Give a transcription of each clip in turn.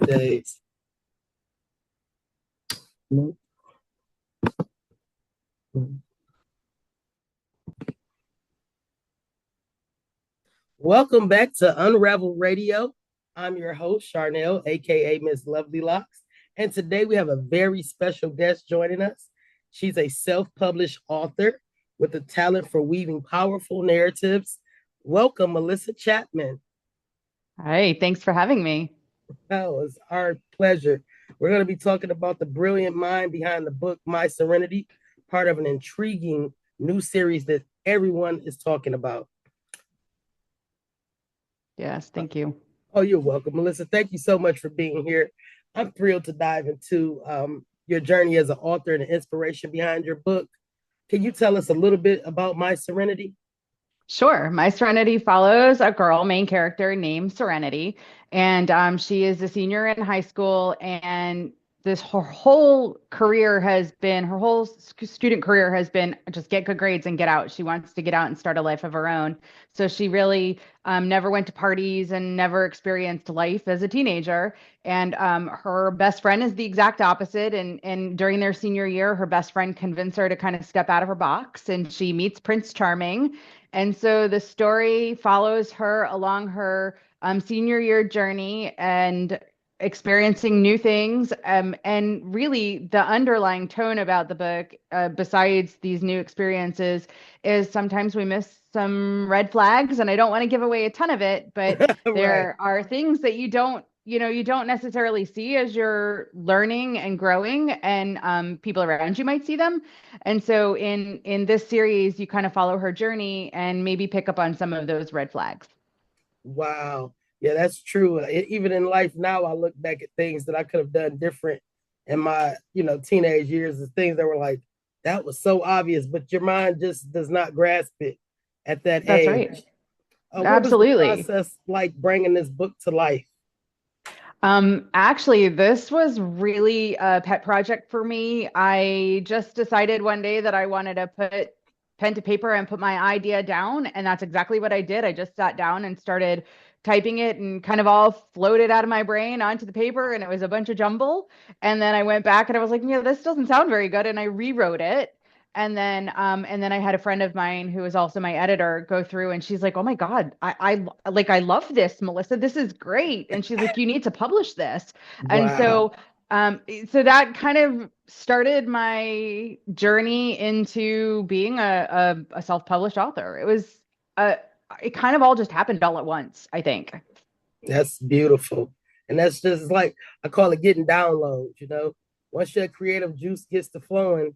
days. Welcome back to Unraveled Radio. I'm your host, Sharnell, aka Miss Lovely Locks. And today we have a very special guest joining us. She's a self-published author with a talent for weaving powerful narratives. Welcome, Melissa Chapman. Hi, thanks for having me. Oh, it's our pleasure. We're going to be talking about the brilliant mind behind the book, My Serenity, part of an intriguing new series that everyone is talking about. Yes, thank you. Oh, you're welcome, Melissa. Thank you so much for being here. I'm thrilled to dive into your journey as an author and the inspiration behind your book. Can you tell us a little bit about My Serenity? Sure. My Serenity follows a girl, main character named Serenity, and she is a senior in high school. And this her whole career has been her whole student career has been just get good grades and get out. She wants to get out and start a life of her own. So she really never went to parties and never experienced life as a teenager. And her best friend is the exact opposite. And during their senior year, her best friend convinced her to kind of step out of her box, and she meets Prince Charming. And so the story follows her along her senior year journey and experiencing new things. And really, the underlying tone about the book, besides these new experiences, is sometimes we miss some red flags. And I don't want to give away a ton of it, but Right. there are things that you don't necessarily see as you're learning and growing, and people around you might see them. And so in this series, you kind of follow her journey and maybe pick up on some of those red flags. Wow. Yeah, that's true. Even in life now, I look back at things that I could have done different in my, teenage years, the things that were like, that was so obvious, but your mind just does not grasp it at that That's right. age. What was the Absolutely. process like bringing this book to life? Actually, this was really a pet project for me. I just decided one day that I wanted to put pen to paper and put my idea down, and that's exactly what I did. I just sat down and started typing it and kind of all floated out of my brain onto the paper, and it was a bunch of jumble. And then I went back and I was like, yeah, this doesn't sound very good, and I rewrote it. And then I had a friend of mine who was also my editor go through, and she's like, "Oh my God, I love this, Melissa. This is great." And she's like, "You need to publish this." And Wow. so that kind of started my journey into being a self-published author. Uh, it kind of all just happened all at once, I think. That's beautiful. And that's just like I call it getting downloads. Once your creative juice gets to flowing,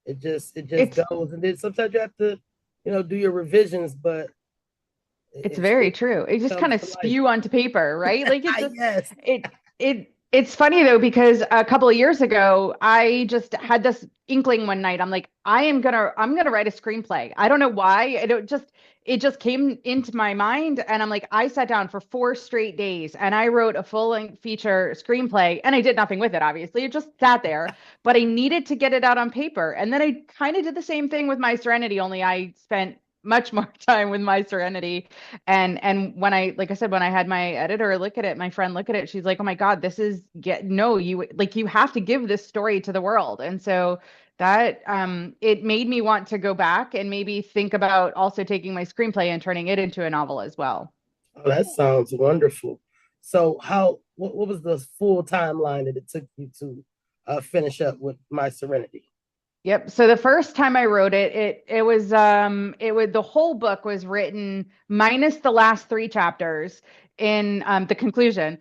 it just It's goes. And then sometimes you have to, do your revisions, but It's it very true. It just kind comes of to life. spew onto paper, right? Like it just Yes. it's funny though, because a couple of years ago I just had this inkling one night. I'm like, I'm gonna write a screenplay. I don't know why. It just came into my mind, and I'm like, I sat down for 4 straight days and I wrote a full-length feature screenplay, and I did nothing with it, obviously. It just sat there, but I needed to get it out on paper. And then I kind of did the same thing with My Serenity, only I spent much more time with My Serenity. And when I, like I said, when I had my editor look at it, my friend look at it, she's like, "Oh my God, this is get no, you have to give this story to the world." And so that it made me want to go back and maybe think about also taking my screenplay and turning it into a novel as well. Oh, that sounds wonderful. So what was the full timeline that it took you to finish up with My Serenity? Yep. So the first time I wrote it, it was the whole book was written minus the last three chapters in the conclusion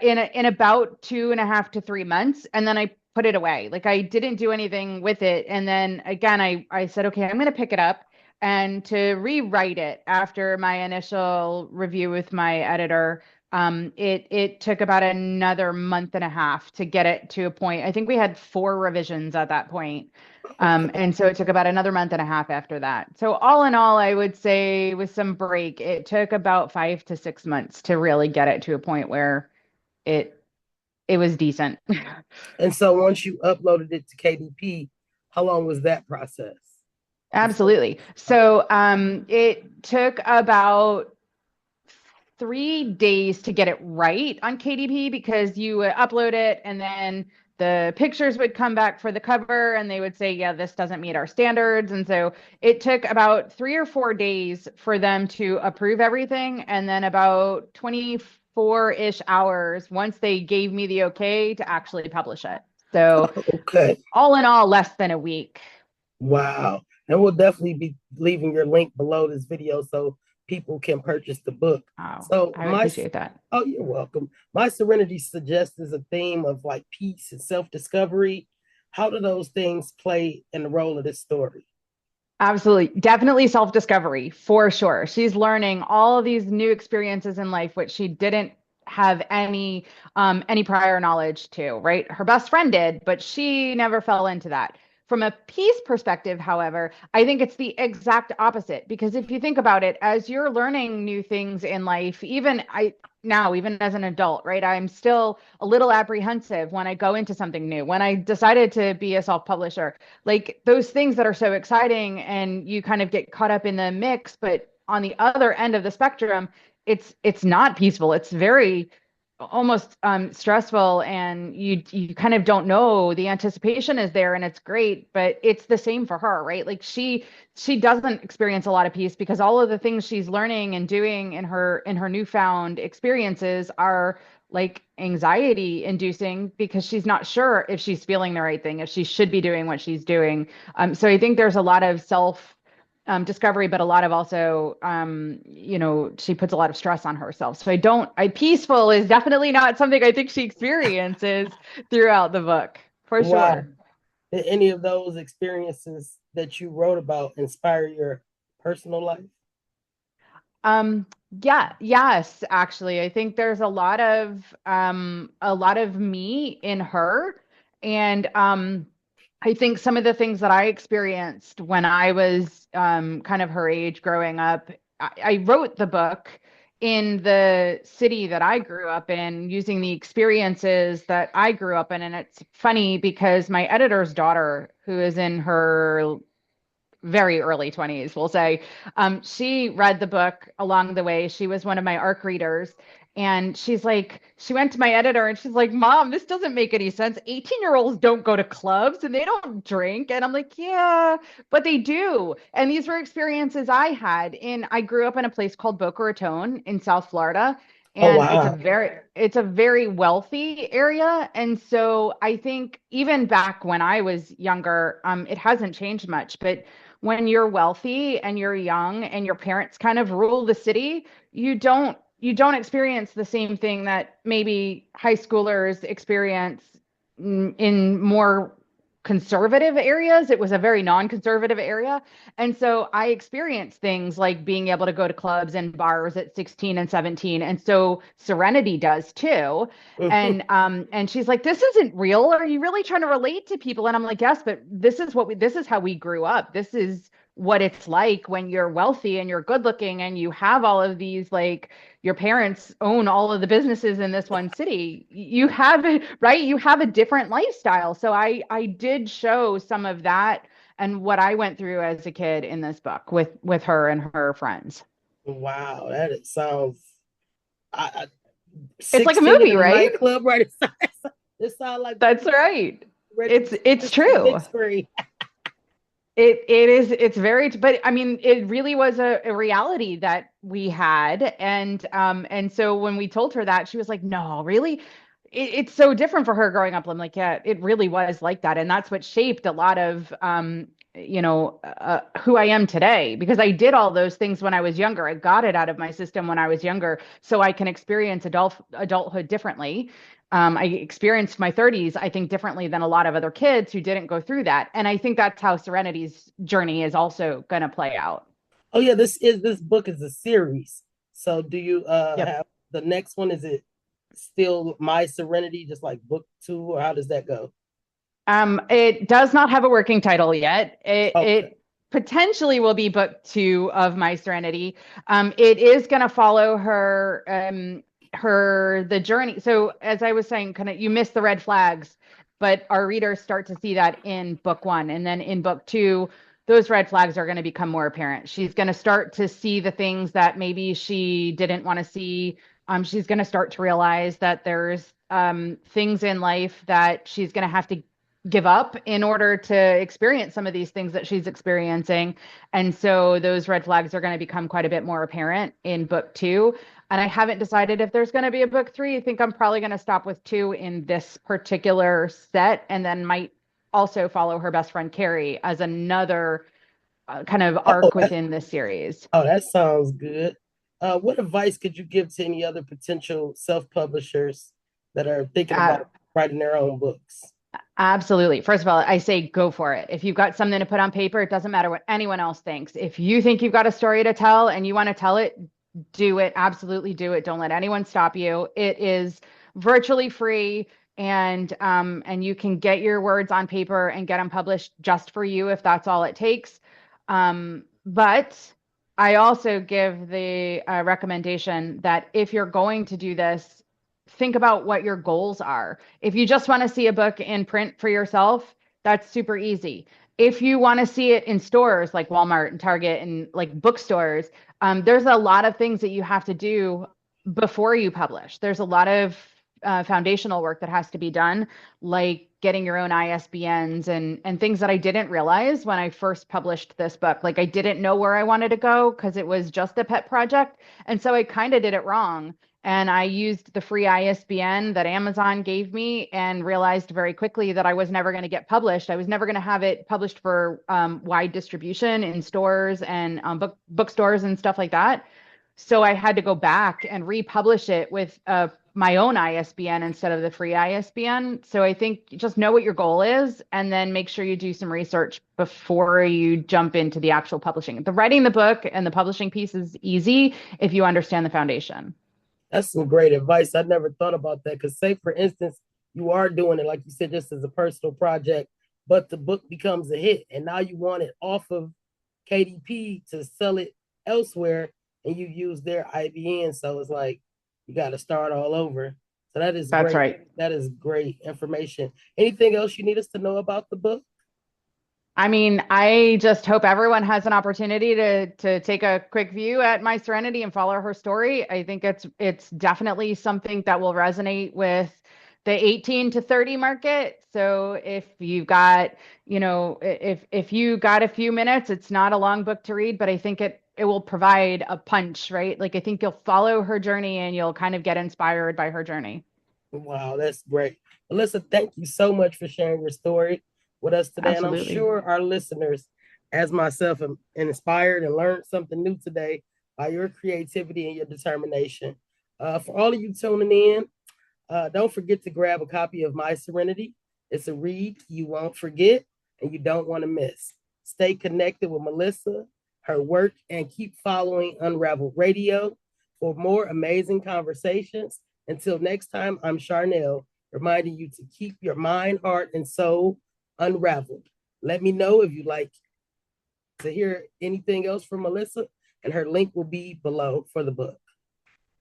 in about 2.5 to 3 months, and then I put it away. Like I didn't do anything with it, and then again I said, okay, I'm going to pick it up and to rewrite it after my initial review with my editor. It took about another month and a half to get it to a point. I think we had four revisions at that point. And so it took about another month and a half after that. So all in all, I would say with some break, it took about 5 to 6 months to really get it to a point where it it was decent. And so once you uploaded it to KDP, how long was that process before? Absolutely. So it took about 3 days to get it right on KDP because you would upload it and then the pictures would come back for the cover and they would say, yeah, this doesn't meet our standards. And so it took about 3 or 4 days for them to approve everything. And then about 24-ish hours once they gave me the okay to actually publish it. So Okay. all in all, less than a week. Wow. And we'll definitely be leaving your link below this video so people can purchase the book. Oh, So I appreciate that. Oh, you're welcome. My Serenity suggests is a theme of like peace and self-discovery. How do those things play in the role of this story? Absolutely. Definitely self-discovery for sure. She's learning all of these new experiences in life, which she didn't have any prior knowledge to, right? Her best friend did, but she never fell into that. From a peace perspective, however, I think it's the exact opposite because if you think about it, as you're learning new things in life, even as an adult, right? I'm still a little apprehensive when I go into something new. When I decided to be a self-publisher, like those things that are so exciting and you kind of get caught up in the mix, but on the other end of the spectrum, it's not peaceful. It's very almost stressful and you kind of don't know. The anticipation is there and it's great, but it's the same for her, right? Like she doesn't experience a lot of peace because all of the things she's learning and doing in her newfound experiences are like anxiety inducing because she's not sure if she's feeling the right thing, if she should be doing what she's doing. So I think there's a lot of self discovery, but a lot of also, she puts a lot of stress on herself. So peaceful is definitely not something I think she experiences throughout the book, for Wow. sure. Did any of those experiences that you wrote about inspire your personal life? Yeah, yes, actually. I think there's a lot of me in her. And I think some of the things that I experienced when I was kind of her age growing up, I wrote the book in the city that I grew up in using the experiences that I grew up in. And it's funny because my editor's daughter, who is in her very early 20s, we'll say. She read the book along the way. She was one of my ARC readers. And she went to my editor and she's like, Mom, this doesn't make any sense. 18-year-olds don't go to clubs and they don't drink. And I'm like, yeah, but they do. And these were experiences I had I grew up in a place called Boca Raton in South Florida. Oh, And wow. it's a very wealthy area. And so I think even back when I was younger, it hasn't changed much, but when you're wealthy and you're young and your parents kind of rule the city, you don't experience the same thing that maybe high schoolers experience in more conservative areas. It was a very non-conservative area. And so I experienced things like being able to go to clubs and bars at 16 and 17. And so Serenity does too. And she's like, this isn't real. Are you really trying to relate to people? And I'm like, yes, but this is how we grew up. This is what it's like when you're wealthy and you're good looking and you have all of these, like, your parents own all of the businesses in this one city. You have it, right? You have a different lifestyle. So I did show some of that and what I went through as a kid in this book with her and her friends. Wow, that sounds. I It's like a 16 movie, in a right? nightclub, right? It sounds like That's right. ready It's for the true. big screen. It's very, but I mean, it really was a reality that we had. And so when we told her that, she was like, no, really? It's so different for her growing up. I'm like, yeah, it really was like that. And that's what shaped a lot of, who I am today, because I did all those things when I was younger. I got it out of my system when I was younger, so I can experience adulthood differently. I experienced my 30s, I think, differently than a lot of other kids who didn't go through that. And I think that's how Serenity's journey is also going to play out. Oh yeah, this book is a series. So do you Yep. have the next one? Is it still My Serenity, just like book two, or how does that go? It does not have a working title yet. Okay. It potentially will be book two of My Serenity. It is going to follow the journey. So as I was saying, kind of you miss the red flags, but our readers start to see that in book one, and then in book two, those red flags are going to become more apparent. She's going to start to see the things that maybe she didn't want to see. She's going to start to realize that there's things in life that she's going to have to give up in order to experience some of these things that she's experiencing. And so those red flags are going to become quite a bit more apparent in book 2. And I haven't decided if there's going to be a book 3. I think I'm probably going to stop with 2 in this particular set, and then might also follow her best friend Carrie as another kind of Oh, arc within this series. that sounds good. What advice could you give to any other potential self-publishers that are thinking Uh, about writing their own books? Absolutely. First of all, I say go for it. If you've got something to put on paper, it doesn't matter what anyone else thinks. If you think you've got a story to tell and you want to tell it, do it. Absolutely do it. Don't let anyone stop you. It is virtually free, and you can get your words on paper and get them published just for you if that's all it takes. But I also give the recommendation that if you're going to do this, think about what your goals are. If you just want to see a book in print for yourself, that's super easy. If you want to see it in stores like Walmart and Target and like bookstores, there's a lot of things that you have to do before you publish. There's a lot of foundational work that has to be done, like getting your own ISBNs and things that I didn't realize when I first published this book. Like I didn't know where I wanted to go because it was just a pet project. And so I kind of did it wrong. And I used the free ISBN that Amazon gave me and realized very quickly that I was never going to get published. I was never going to have it published for wide distribution in stores and bookstores and stuff like that. So I had to go back and republish it with my own ISBN instead of the free ISBN. So I think just know what your goal is and then make sure you do some research before you jump into the actual publishing. The writing the book and the publishing piece is easy if you understand the foundation. That's some great advice. I never thought about that. Because, say, for instance, you are doing it, like you said, just as a personal project, but the book becomes a hit, and now you want it off of KDP to sell it elsewhere, and you use their IBN. So it's like you got to start all over. So that is That's great. right. That is great information. Anything else you need us to know about the book? I mean, I just hope everyone has an opportunity to take a quick view at My Serenity and follow her story. I think it's definitely something that will resonate with the 18 to 30 market. So if you've got, if you got a few minutes, it's not a long book to read, but I think it will provide a punch, right? Like I think you'll follow her journey and you'll kind of get inspired by her journey. Wow, that's great. Melissa, thank you so much for sharing your story with us today. And I'm Absolutely. sure our listeners, as myself, am inspired and learned something new today by your creativity and your determination. For all of you tuning in, don't forget to grab a copy of My Serenity. It's a read you won't forget and you don't want to miss. Stay connected with Melissa, her work, and keep following Unraveled Radio for more amazing conversations. Until next time, I'm Sharnell, reminding you to keep your mind, heart, and soul unraveled. Let me know if you'd like to hear anything else from Melissa, and her link will be below for the book.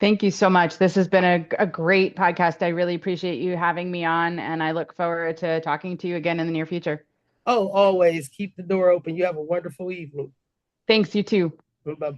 Thank you so much. This has been a great podcast. I really appreciate you having me on, and I look forward to talking to you again in the near future. Oh, always keep the door open. You have a wonderful evening. Thanks, you too. Bye bye.